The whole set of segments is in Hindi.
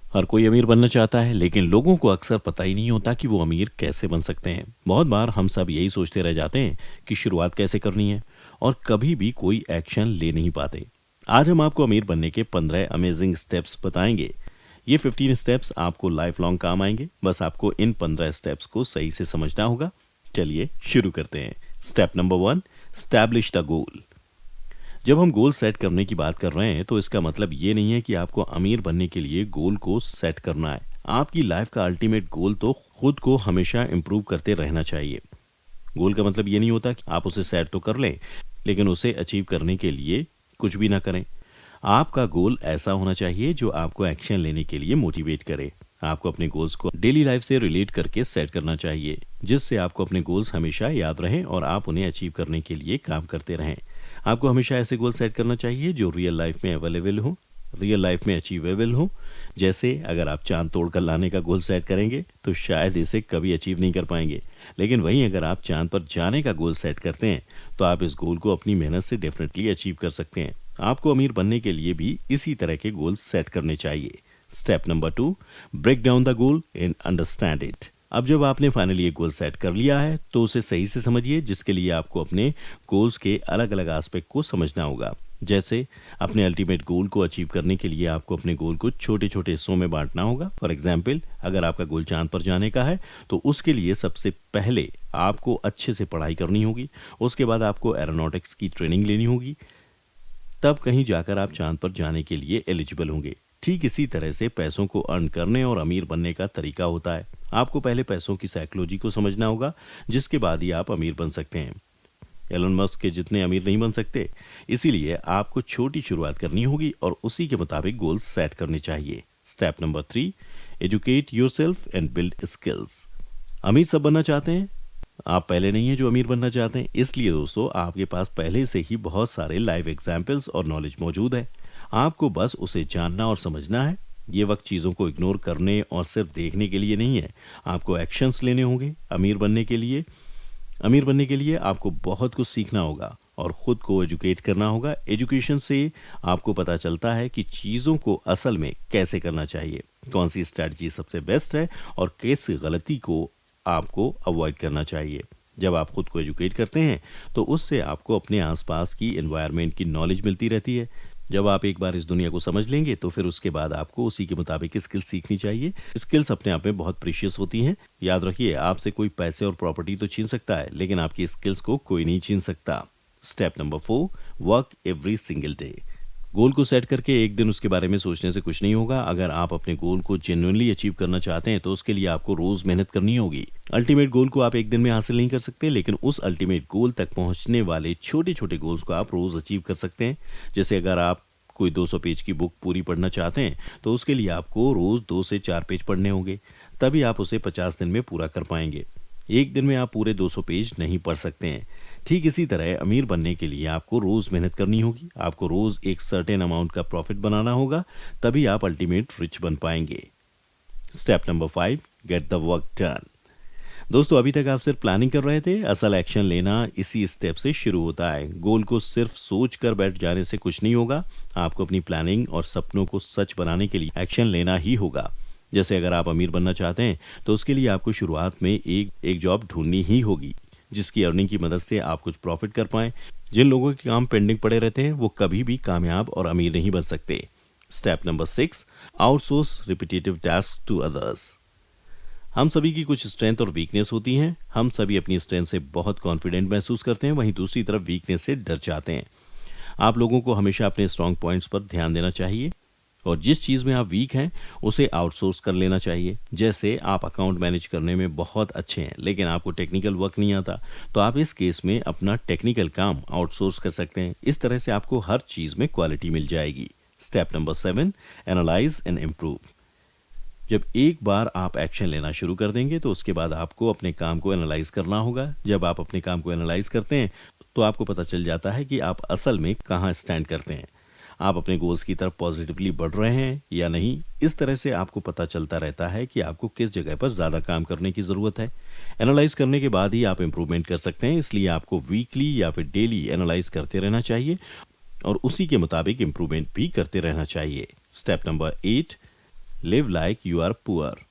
हर कोई अमीर बनना चाहता है, लेकिन लोगों को अक्सर पता ही नहीं होता कि वो अमीर कैसे बन सकते हैं। बहुत बार हम सब यही सोचते रह जाते हैं कि शुरुआत कैसे करनी है और कभी भी कोई एक्शन ले नहीं पाते। आज हम आपको अमीर बनने के 15 अमेजिंग स्टेप्स बताएंगे। ये 15 स्टेप्स आपको लाइफ लॉन्ग काम आएंगे। बस आपको इन 15 स्टेप्स को सही से समझना होगा। चलिए शुरू करते हैं। Step number 1, establish the goal. जब हम गोल सेट करने की बात कर रहे हैं तो इसका मतलब ये नहीं है कि आपको अमीर बनने के लिए गोल को सेट करना है। आपकी लाइफ का अल्टीमेट गोल तो खुद को हमेशा इम्प्रूव करते रहना चाहिए। गोल का मतलब ये नहीं होता कि आप उसे सेट तो कर लें, लेकिन उसे अचीव करने के लिए कुछ भी ना करें। आपका गोल ऐसा होना चाहिए जो आपको एक्शन लेने के लिए मोटिवेट करे। आपको अपने गोल्स को डेली लाइफ से रिलेट करके सेट करना चाहिए, जिससे आपको अपने गोल्स हमेशा याद रहें और आप उन्हें अचीव करने के लिए काम करते रहें। आपको हमेशा ऐसे गोल सेट करना चाहिए जो रियल लाइफ में अवेलेबल हो, रियल लाइफ में अचीवेबल हो। जैसे अगर आप चांद तोड़कर लाने का गोल सेट करेंगे तो शायद इसे कभी अचीव नहीं कर पाएंगे, लेकिन वहीं अगर आप चांद पर जाने का गोल सेट करते हैं तो आप इस गोल को अपनी मेहनत से डेफिनेटली अचीव कर सकते हैं। आपको अमीर बनने के लिए भी इसी तरह के गोल सेट करने चाहिए। Step number 2, break down the goal and understand it. अब जब आपने फाइनली एक गोल सेट कर लिया है तो उसे सही से समझिए, जिसके लिए आपको अपने गोल्स के अलग अलग एस्पेक्ट को समझना होगा। जैसे अपने अल्टीमेट गोल को अचीव करने के लिए आपको अपने गोल को छोटे छोटे हिस्सों में बांटना होगा। फॉर एग्जाम्पल, अगर आपका गोल चांद पर जाने का है तो उसके लिए सबसे पहले आपको अच्छे से पढ़ाई करनी होगी। उसके बाद आपको एरोनॉटिक्स की ट्रेनिंग लेनी होगी। तब कहीं जाकर आप चांद पर जाने के लिए एलिजिबल होंगे। ठीक इसी तरह से पैसों को अर्न करने और अमीर बनने का तरीका होता है। आपको पहले पैसों की साइकोलॉजी को समझना होगा, जिसके बाद ही आप अमीर बन सकते हैं। एलन मस्क के जितने अमीर नहीं बन सकते, इसीलिए आपको छोटी शुरुआत करनी होगी और उसी के मुताबिक गोल सेट करने चाहिए। Step number 3, educate yourself and build skills. अमीर सब बनना चाहते हैं, आप पहले नहीं है जो अमीर बनना चाहते हैं। इसलिए दोस्तों, आपके पास पहले से ही बहुत सारे लाइव एग्जाम्पल्स और नॉलेज मौजूद है। आपको बस उसे जानना और समझना है। ये वक्त चीज़ों को इग्नोर करने और सिर्फ देखने के लिए नहीं है। आपको एक्शंस लेने होंगे। अमीर बनने के लिए आपको बहुत कुछ सीखना होगा और ख़ुद को एजुकेट करना होगा। एजुकेशन से आपको पता चलता है कि चीज़ों को असल में कैसे करना चाहिए, कौन सी स्ट्रैटेजी सबसे बेस्ट है और किस गलती को आपको अवॉइड करना चाहिए। जब आप खुद को एजुकेट करते हैं तो उससे आपको अपने आसपास की एनवायरनमेंट की नॉलेज मिलती रहती है। जब आप एक बार इस दुनिया को समझ लेंगे तो फिर उसके बाद आपको उसी के मुताबिक स्किल्स सीखनी चाहिए। स्किल्स अपने आप में बहुत प्रीशियस होती हैं। याद रखिए, आपसे कोई पैसे और प्रॉपर्टी तो छीन सकता है, लेकिन आपकी स्किल्स को कोई नहीं छीन सकता। Step number 4, work every single day. Goal को सेट करके एक दिन उसके बारे में सोचने से कुछ नहीं होगा। अगर आप अपने गोल को जेन्युइनली अचीव करना चाहते हैं तो उसके लिए आपको रोज मेहनत करनी होगी। अल्टीमेट गोल को आप एक दिन में हासिल नहीं कर सकते, लेकिन उस अल्टीमेट गोल तक पहुंचने वाले छोटे छोटे गोल्स को आप रोज अचीव कर सकते हैं। जैसे अगर आप कोई 200 पेज की बुक पूरी पढ़ना चाहते हैं तो उसके लिए आपको रोज 2 से 4 पेज पढ़ने होंगे, तभी आप उसे 50 दिन में पूरा कर पाएंगे। एक दिन में आप पूरे 200 पेज नहीं पढ़ सकते हैं। ठीक इसी तरह अमीर बनने के लिए आपको रोज मेहनत करनी होगी। आपको रोज एक सर्टेन अमाउंट का प्रॉफिट बनाना होगा, तभी आप अल्टीमेट रिच बन पाएंगे। Step number 5, get the work done. दोस्तों, अभी तक आप सिर्फ प्लानिंग कर रहे थे। असल एक्शन लेना इसी स्टेप से शुरू होता है। गोल को सिर्फ सोच कर बैठ जाने से कुछ नहीं होगा। आपको अपनी प्लानिंग और सपनों को सच बनाने के लिए एक्शन लेना ही होगा। जैसे अगर आप अमीर बनना चाहते हैं तो उसके लिए आपको शुरुआत में एक जॉब ढूंढनी ही होगी, जिसकी अर्निंग की मदद से आप कुछ प्रॉफिट कर पाएं। जिन लोगों के काम पेंडिंग पड़े रहते हैं वो कभी भी कामयाब और अमीर नहीं बन सकते। Step number 6, outsource repetitive task to others. हम सभी की कुछ स्ट्रेंथ और वीकनेस होती हैं। हम सभी अपनी स्ट्रेंथ से बहुत कॉन्फिडेंट महसूस करते हैं, वहीं दूसरी तरफ वीकनेस से डर जाते हैं। आप लोगों को हमेशा अपने स्ट्रांग पॉइंट्स पर ध्यान देना चाहिए और जिस चीज़ में आप वीक हैं उसे आउटसोर्स कर लेना चाहिए। जैसे आप अकाउंट मैनेज करने में बहुत अच्छे हैं लेकिन आपको टेक्निकल वर्क नहीं आता, तो आप इस केस में अपना टेक्निकल काम आउटसोर्स कर सकते हैं। इस तरह से आपको हर चीज़ में क्वालिटी मिल जाएगी। Step number 7, analyse and improve. जब एक बार आप एक्शन लेना शुरू कर देंगे तो उसके बाद आपको अपने काम को एनालाइज करना होगा। जब आप अपने काम को एनालाइज करते हैं तो आपको पता चल जाता है कि आप असल में कहाँ स्टैंड करते हैं। आप अपने गोल्स की तरफ पॉजिटिवली बढ़ रहे हैं या नहीं। इस तरह से आपको पता चलता रहता है कि आपको किस जगह पर ज़्यादा काम करने की ज़रूरत है। एनालाइज करने के बाद ही आप इम्प्रूवमेंट कर सकते हैं, इसलिए आपको वीकली या फिर डेली एनालाइज करते रहना चाहिए और उसी के मुताबिक इम्प्रूवमेंट भी करते रहना चाहिए। Step number 8, live like you are poor.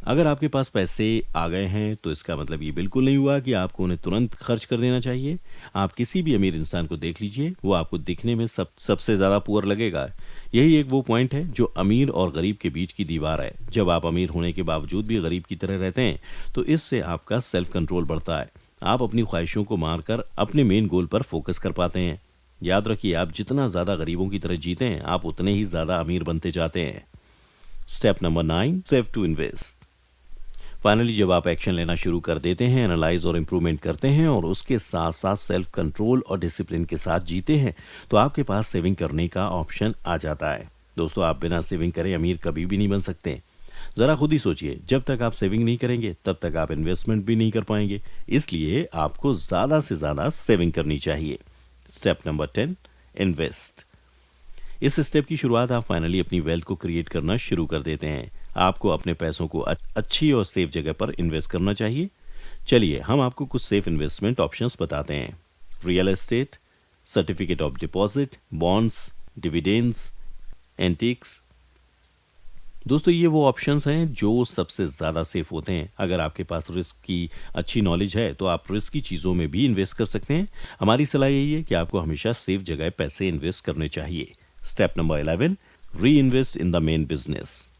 अगर आपके पास पैसे आ गए हैं तो इसका मतलब ये बिल्कुल नहीं हुआ कि आपको उन्हें तुरंत खर्च कर देना चाहिए। आप किसी भी अमीर इंसान को देख लीजिए, वो आपको दिखने में सबसे ज़्यादा पुअर लगेगा। यही एक वो पॉइंट है जो अमीर और गरीब के बीच की दीवार है। जब आप अमीर होने के बावजूद भी गरीब की तरह रहते हैं तो इससे आपका सेल्फ कंट्रोल बढ़ता है। आप अपनी ख्वाहिशों को मारकर अपने मेन गोल पर फोकस कर पाते हैं। याद रखिए, आप जितना ज़्यादा गरीबों की तरह जीते हैं आप उतने ही ज़्यादा अमीर बनते जाते हैं। Step number 9, save to invest. Finally जब आप एक्शन लेना शुरू कर देते हैं, एनालाइज और इम्प्रूवमेंट करते हैं और उसके साथ साथ सेल्फ कंट्रोल और डिसिप्लिन के साथ जीते हैं तो आपके पास सेविंग करने का ऑप्शन आ जाता है। दोस्तों, आप बिना सेविंग करे अमीर कभी भी नहीं बन सकते। ज़रा खुद ही सोचिए, जब तक आप सेविंग नहीं करेंगे तब तक आप इन्वेस्टमेंट भी नहीं कर पाएंगे। इसलिए आपको ज़्यादा से ज़्यादा सेविंग करनी चाहिए। Step number 10, invest. इस स्टेप की शुरुआत आप फाइनली अपनी वेल्थ को क्रिएट करना शुरू कर देते हैं। आपको अपने पैसों को अच्छी और सेफ जगह पर इन्वेस्ट करना चाहिए। चलिए हम आपको कुछ सेफ इन्वेस्टमेंट ऑप्शंस बताते हैं। Real estate, certificate of deposit, bonds, dividends, antics. दोस्तों, ये वो ऑप्शंस हैं जो सबसे ज़्यादा सेफ होते हैं। अगर आपके पास रिस्क की अच्छी नॉलेज है तो आप रिस्क की चीज़ों में भी इन्वेस्ट कर सकते हैं। हमारी सलाह यही है कि आपको हमेशा सेफ जगह पैसे इन्वेस्ट करने चाहिए। स्टेप नंबर 11, री invest in the main business.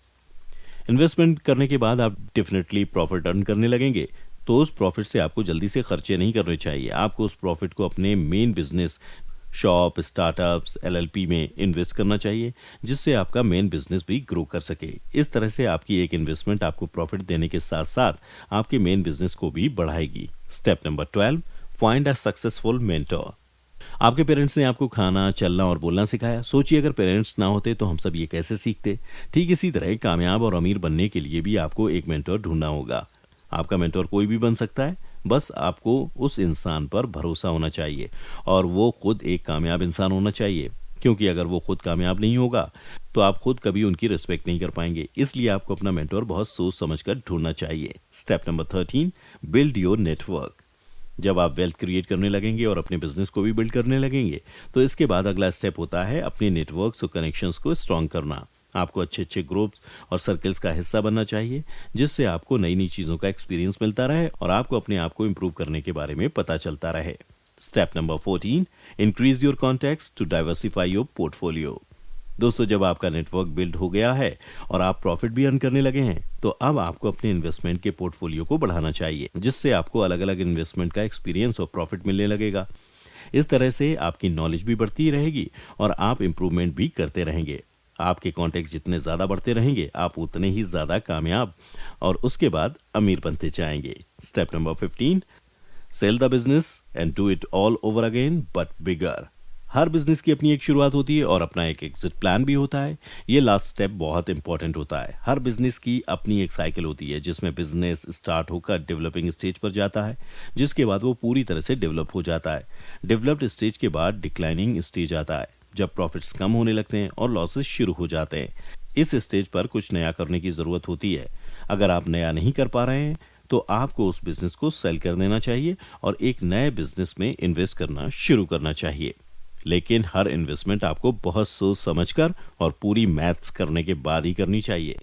Investment करने के बाद आप डेफिनेटली प्रॉफिट अर्न करने लगेंगे, तो उस प्रॉफिट से आपको जल्दी से खर्चे नहीं करने चाहिए। आपको उस प्रॉफिट को अपने main business, shop, startups, LLP में इन्वेस्ट करना चाहिए, जिससे आपका मेन बिजनेस भी ग्रो कर सके। इस तरह से आपकी एक इन्वेस्टमेंट आपको प्रॉफिट देने के साथ साथ आपके मेन बिजनेस को भी बढ़ाएगी। Step number 12, find a successful mentor. आपके पेरेंट्स ने आपको खाना, चलना और बोलना सिखाया। सोचिए, अगर पेरेंट्स ना होते तो हम सब ये कैसे सीखते। ठीक इसी तरह कामयाब और अमीर बनने के लिए भी आपको एक मेंटर ढूंढना होगा। आपका मेंटर कोई भी बन सकता है, बस आपको उस इंसान पर भरोसा होना चाहिए और वो खुद एक कामयाब इंसान होना चाहिए, क्योंकि अगर वो खुद कामयाब नहीं होगा तो आप खुद कभी उनकी रिस्पेक्ट नहीं कर पाएंगे। इसलिए आपको अपना मेंटर बहुत सोच समझकर ढूंढना चाहिए। Step number 13, build your network. जब आप वेल्थ क्रिएट करने लगेंगे और अपने बिजनेस को भी बिल्ड करने लगेंगे तो इसके बाद अगला स्टेप होता है अपने नेटवर्क्स और कनेक्शंस को स्ट्रॉन्ग करना। आपको अच्छे अच्छे ग्रुप्स और सर्कल्स का हिस्सा बनना चाहिए, जिससे आपको नई नई चीज़ों का एक्सपीरियंस मिलता रहे और आपको अपने आप को इम्प्रूव करने के बारे में पता चलता रहे। Step number 14, increase your contacts to diversify your portfolio. दोस्तों, जब आपका नेटवर्क बिल्ड हो गया है और आप प्रॉफिट भी अर्न करने लगे हैं तो अब आपको अपने इन्वेस्टमेंट के पोर्टफोलियो को बढ़ाना चाहिए, जिससे आपको अलग अलग इन्वेस्टमेंट का एक्सपीरियंस और प्रॉफिट मिलने लगेगा। इस तरह से आपकी नॉलेज भी बढ़ती रहेगी और आप इम्प्रूवमेंट भी करते रहेंगे। आपके कॉन्टैक्ट जितने ज़्यादा बढ़ते रहेंगे आप उतने ही ज़्यादा कामयाब और उसके बाद अमीर बनते जाएंगे। Step number 15, sell the business and do it all over again but bigger. हर बिजनेस की अपनी एक शुरुआत होती है और अपना एक एग्जिट प्लान भी होता है। ये लास्ट स्टेप बहुत इंपॉर्टेंट होता है। हर बिजनेस की अपनी एक साइकिल होती है जिसमें बिजनेस स्टार्ट होकर डेवलपिंग स्टेज पर जाता है, जिसके बाद वो पूरी तरह से डेवलप हो जाता है। डेवलप्ड स्टेज के बाद डिक्लाइनिंग स्टेज आता है, जब प्रॉफिट्स कम होने लगते हैं और लॉसेस शुरू हो जाते हैं। इस स्टेज पर कुछ नया करने की ज़रूरत होती है। अगर आप नया नहीं कर पा रहे हैं तो आपको उस बिजनेस को सेल कर देना चाहिए और एक नए बिजनेस में इन्वेस्ट करना शुरू करना चाहिए। लेकिन हर इन्वेस्टमेंट आपको बहुत सोच समझकर और पूरी मैथ्स करने के बाद ही करनी चाहिए।